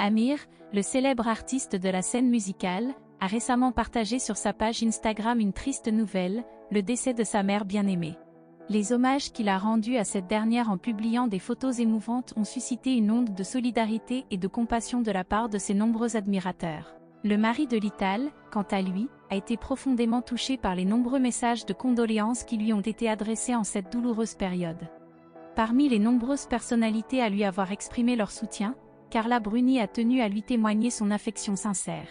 Amir, le célèbre artiste de la scène musicale, a récemment partagé sur sa page Instagram une triste nouvelle, le décès de sa mère bien-aimée. Les hommages qu'il a rendus à cette dernière en publiant des photos émouvantes ont suscité une onde de solidarité et de compassion de la part de ses nombreux admirateurs. Le mari de Lital, quant à lui, a été profondément touché par les nombreux messages de condoléances qui lui ont été adressés en cette douloureuse période. Parmi les nombreuses personnalités à lui avoir exprimé leur soutien, Carla Bruni a tenu à lui témoigner son affection sincère.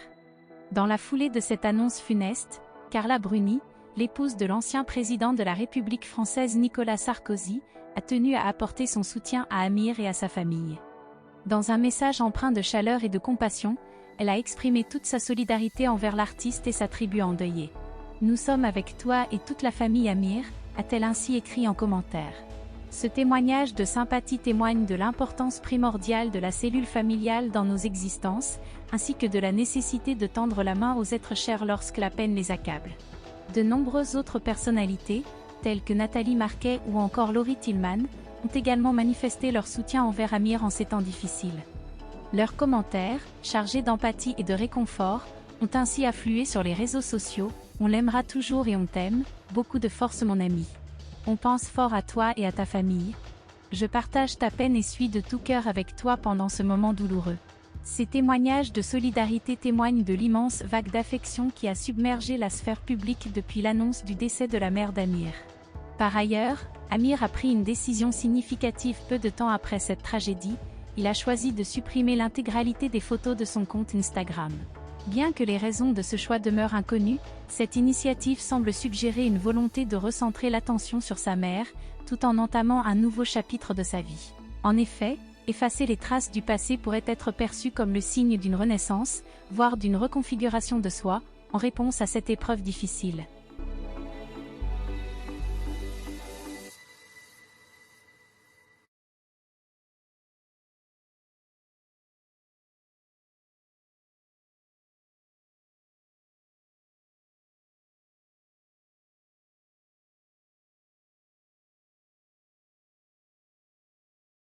Dans la foulée de cette annonce funeste, Carla Bruni, l'épouse de l'ancien président de la République française Nicolas Sarkozy, a tenu à apporter son soutien à Amir et à sa famille. Dans un message empreint de chaleur et de compassion, elle a exprimé toute sa solidarité envers l'artiste et sa tribu endeuillée. « Nous sommes avec toi et toute la famille Amir », a-t-elle ainsi écrit en commentaire. Ce témoignage de sympathie témoigne de l'importance primordiale de la cellule familiale dans nos existences, ainsi que de la nécessité de tendre la main aux êtres chers lorsque la peine les accable. De nombreuses autres personnalités, telles que Nathalie Marquet ou encore Laurie Tillman, ont également manifesté leur soutien envers Amir en ces temps difficiles. Leurs commentaires, chargés d'empathie et de réconfort, ont ainsi afflué sur les réseaux sociaux. « On l'aimera toujours et on t'aime, beaucoup de force mon ami. On pense fort à toi et à ta famille. Je partage ta peine et suis de tout cœur avec toi pendant ce moment douloureux. » Ces témoignages de solidarité témoignent de l'immense vague d'affection qui a submergé la sphère publique depuis l'annonce du décès de la mère d'Amir. Par ailleurs, Amir a pris une décision significative peu de temps après cette tragédie. Il a choisi de supprimer l'intégralité des photos de son compte Instagram. Bien que les raisons de ce choix demeurent inconnues, cette initiative semble suggérer une volonté de recentrer l'attention sur sa mère, tout en entamant un nouveau chapitre de sa vie. En effet, effacer les traces du passé pourrait être perçu comme le signe d'une renaissance, voire d'une reconfiguration de soi, en réponse à cette épreuve difficile.